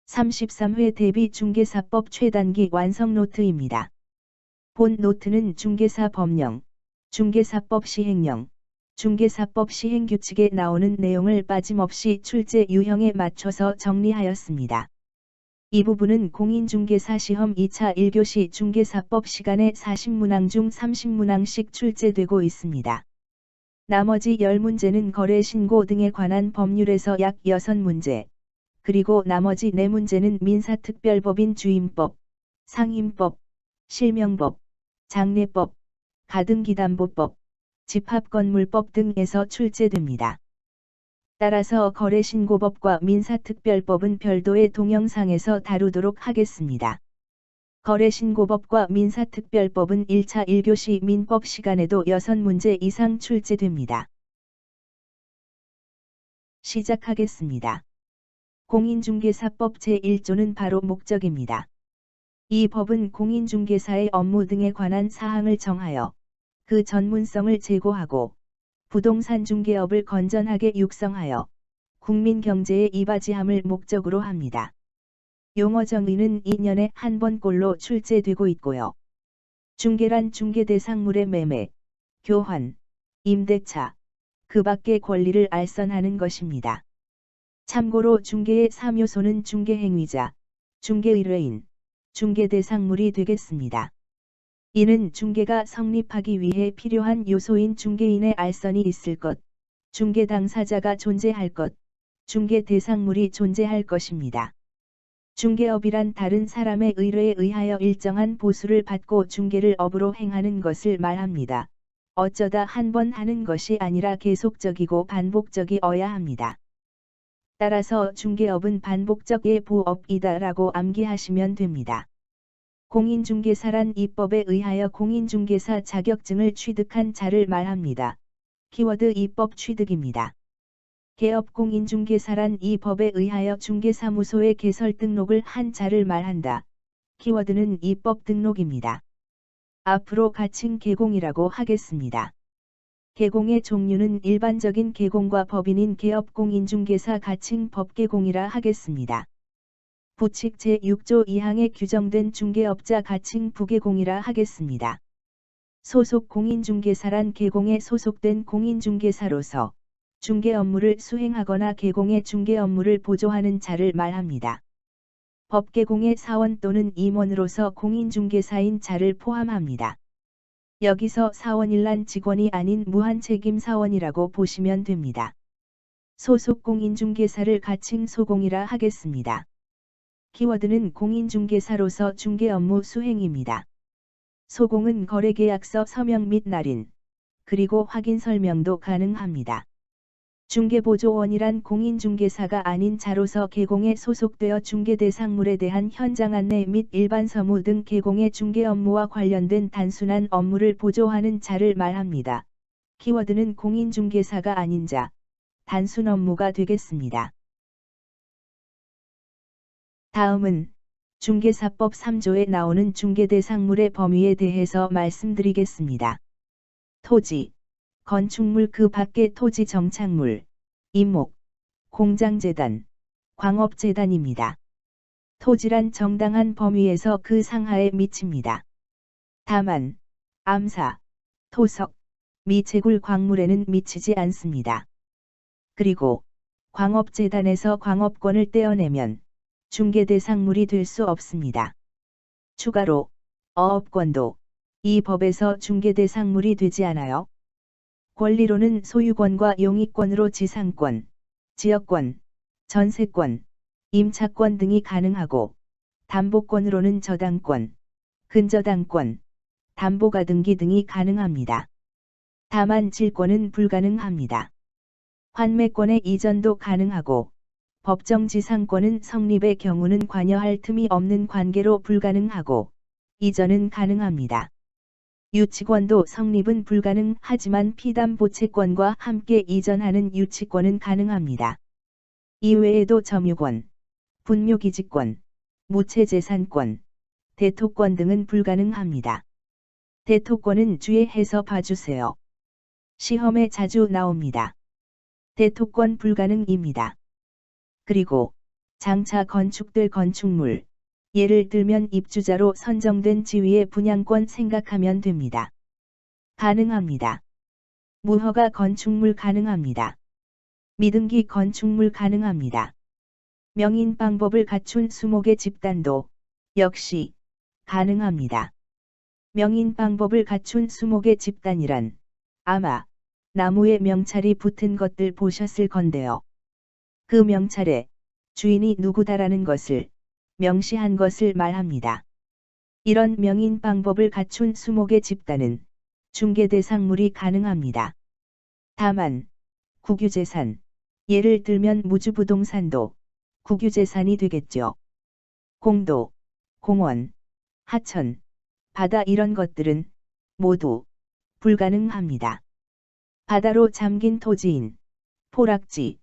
33회 대비중개사법 최단기 완성 노트입니다. 본 노트는 중개사 법령, 중개사법 시행령, 중개사법 시행규칙에 나오는 내용을 빠짐없이 출제 유형에 맞춰서 정리하였습니다. 이 부분은 공인중개사 시험 2차 1교시 중개사법 시간에 40문항 중 30문항씩 출제되고 있습니다. 나머지 10문제는 거래신고 등에 관한 법률에서 약 6문제, 그리고 나머지 4문제는 민사특별법인 주임법, 상임법, 실명법, 장례법, 가등기담보법, 집합건물법 등에서 출제됩니다. 따라서 거래신고법과 민사특별법은 별도의 동영상에서 다루도록 하겠습니다. 거래신고법과 민사특별법은 1차 1교시 민법 시간에도 6문제 이상 출제됩니다. 시작하겠습니다. 공인중개사법 제1조는 바로 목적입니다. 이 법은 공인중개사의 업무 등에 관한 사항을 정하여 그 전문성을 제고하고 부동산 중개업을 건전하게 육성하여 국민 경제에 이바지함을 목적으로 합니다. 용어 정의는 2년에 한 번꼴로 출제되고 있고요. 중개란 중개 대상물의 매매, 교환, 임대차, 그 밖의 권리를 알선하는 것입니다. 참고로 중개의 3요소는 중개행위자, 중개의뢰인, 중개대상물이 되겠습니다. 이는 중개가 성립하기 위해 필요한 요소인 중개인의 알선이 있을 것, 중개 당사자가 존재할 것, 중개 대상물이 존재할 것입니다. 중개업이란 다른 사람의 의뢰에 의하여 일정한 보수를 받고 중개를 업으로 행하는 것을 말합니다. 어쩌다 한 번 하는 것이 아니라 계속적이고 반복적이어야 합니다. 따라서 중개업은 반복적의 보업이다라고 암기하시면 됩니다. 공인중개사란 이 법에 의하여 공인중개사 자격증을 취득한 자를 말합니다. 키워드 입법 취득입니다. 개업공인중개사란 이 법에 의하여 중개사무소에 개설 등록을 한 자를 말한다. 키워드는 입법 등록입니다. 앞으로 가칭 개공이라고 하겠습니다. 개공의 종류는 일반적인 개공과 법인인 개업공인중개사 가칭 법개공이라 하겠습니다. 부칙 제6조 2항에 규정된 중개업자 가칭 부개공이라 하겠습니다. 소속 공인중개사란 개공에 소속된 공인중개사로서 중개 업무를 수행하거나 개공의 중개 업무를 보조하는 자를 말합니다. 법개공의 사원 또는 임원으로서 공인중개사인 자를 포함합니다. 여기서 사원일란 직원이 아닌 무한책임 사원이라고 보시면 됩니다. 소속 공인중개사를 가칭 소공이라 하겠습니다. 키워드는 공인중개사로서 중개 업무 수행입니다. 소공은 거래계약서 서명 및 날인, 그리고 확인 설명도 가능합니다. 중개보조원이란 공인중개사가 아닌 자로서 개공에 소속되어 중개대상물에 대한 현장 안내 및 일반 서무 등 개공의 중개 업무와 관련된 단순한 업무를 보조하는 자를 말합니다. 키워드는 공인중개사가 아닌 자, 단순 업무가 되겠습니다. 다음은 중개사법 3조에 나오는 중개대상물의 범위에 대해서 말씀드리겠습니다. 토지, 건축물 그 밖의 토지 정착물, 임목, 공장재단, 광업재단입니다. 토지란 정당한 범위에서 그 상하에 미칩니다. 다만, 암사, 토석, 미채굴 광물에는 미치지 않습니다. 그리고 광업재단에서 광업권을 떼어내면 중개대상물이 될 수 없습니다. 추가로 어업권도 이 법에서 중개대상물이 되지 않아요. 권리로는 소유권과 용익권으로 지상권, 지역권, 전세권, 임차권 등이 가능하고 담보권으로는 저당권, 근저당권, 담보가등기 등이 가능합니다. 다만 질권은 불가능합니다. 환매권의 이전도 가능하고 법정지상권은 성립의 경우는 관여할 틈이 없는 관계로 불가능하고 이전은 가능합니다. 유치권도 성립은 불가능하지만 피담보채권과 함께 이전하는 유치권은 가능합니다. 이외에도 점유권, 분묘기지권, 무채재산권, 대토권 등은 불가능합니다. 대토권은 주의해서 봐주세요. 시험에 자주 나옵니다. 대토권 불가능입니다. 그리고 장차 건축될 건축물, 예를 들면 입주자로 선정된 지위의 분양권 생각하면 됩니다. 가능합니다. 무허가 건축물 가능합니다. 미등기 건축물 가능합니다. 명인 방법을 갖춘 수목의 집단도 역시 가능합니다. 명인 방법을 갖춘 수목의 집단이란 아마 나무에 명찰이 붙은 것들 보셨을 건데요. 그 명찰에 주인이 누구다라는 것을 명시한 것을 말합니다. 이런 명인 방법을 갖춘 수목의 집단은 중개 대상물이 가능합니다. 다만 국유재산, 예를 들면 무주부동산도 국유재산이 되겠죠. 공도, 공원, 하천, 바다 이런 것들은 모두 불가능합니다. 바다로 잠긴 토지인 포락지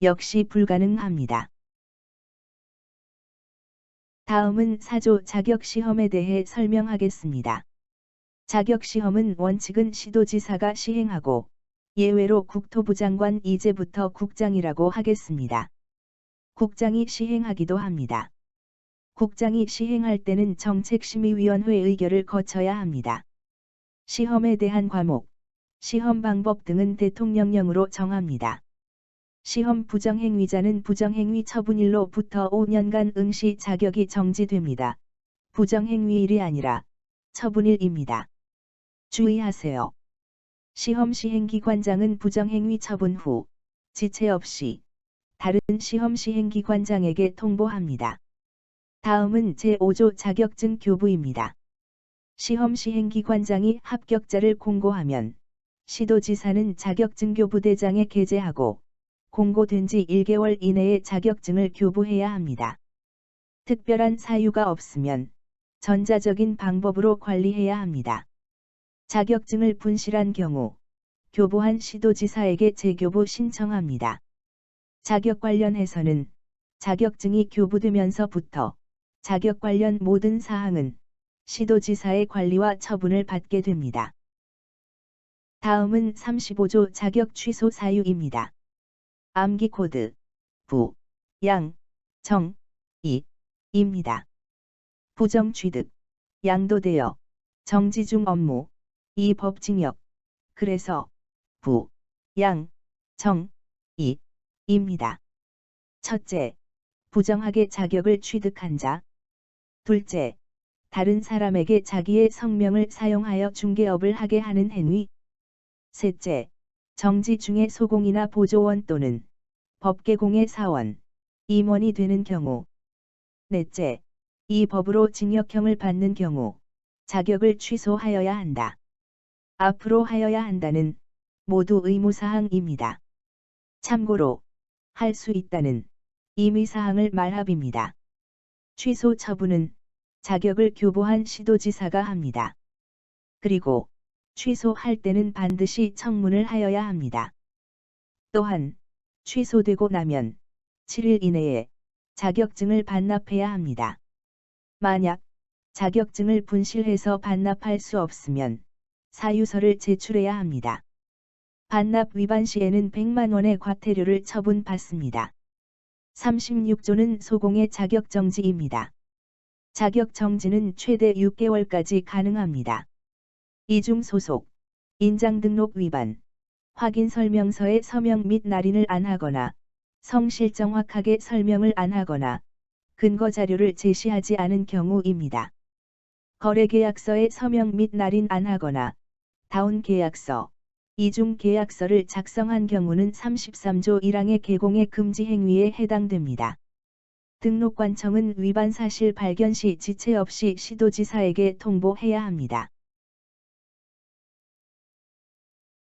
역시 불가능합니다. 다음은 사조 자격시험에 대해 설명하겠습니다. 자격시험은 원칙은 시도지사가 시행하고 예외로 국토부 장관 이제부터 국장이라고 하겠습니다. 국장이 시행하기도 합니다. 국장이 시행할 때는 정책심의위원회 의결을 거쳐야 합니다. 시험에 대한 과목, 시험 방법 등은 대통령령으로 정합니다. 시험 부정행위자는 부정행위 처분일로부터 5년간 응시 자격이 정지됩니다. 부정행위일이 아니라 처분일입니다. 주의하세요. 시험 시행기관장은 부정행위 처분 후 지체 없이 다른 시험 시행기관장에게 통보합니다. 다음은 제5조 자격증 교부입니다. 시험 시행기관장이 합격자를 공고하면 시도지사는 자격증 교부대장에 게재하고 공고된 지 1개월 이내에 자격증을 교부해야 합니다. 특별한 사유가 없으면 전자적인 방법으로 관리해야 합니다. 자격증을 분실한 경우 교부한 시도지사에게 재교부 신청합니다. 자격 관련해서는 자격증이 교부되면서부터 자격 관련 모든 사항은 시도지사의 관리와 처분을 받게 됩니다. 다음은 35조 자격 취소 사유입니다. 암기 코드 부, 양, 정, 이, 입니다. 부정 취득, 양도되어, 정지 중 업무, 이 법징역, 그래서 부, 양, 정, 이, 입니다. 첫째, 부정하게 자격을 취득한 자. 둘째, 다른 사람에게 자기의 성명을 사용하여 중개업을 하게 하는 행위. 셋째, 정지 중에 소공이나 보조원 또는 법계공의 사원, 임원이 되는 경우. 넷째, 이 법으로 징역형을 받는 경우 자격을 취소하여야 한다. 앞으로 하여야 한다는 모두 의무사항입니다. 참고로 할 수 있다는 임의사항을 말합입니다. 취소 처분은 자격을 교부한 시도지사가 합니다. 그리고 취소할 때는 반드시 청문을 하여야 합니다. 또한 취소되고 나면 7일 이내에 자격증을 반납해야 합니다. 만약 자격증을 분실해서 반납할 수 없으면 사유서를 제출해야 합니다. 반납 위반 시에는 100만 원의 과태료를 처분받습니다. 36조는 소공의 자격정지입니다. 자격정지는 최대 6개월까지 가능합니다. 이중 소속, 인장 등록 위반, 확인 설명서에 서명 및 날인을 안 하거나, 성실 정확하게 설명을 안 하거나, 근거 자료를 제시하지 않은 경우입니다. 거래계약서에 서명 및 날인 안 하거나, 다운계약서, 이중계약서를 작성한 경우는 33조 1항의 개공의 금지 행위에 해당됩니다. 등록관청은 위반 사실 발견 시 지체 없이 시도지사에게 통보해야 합니다.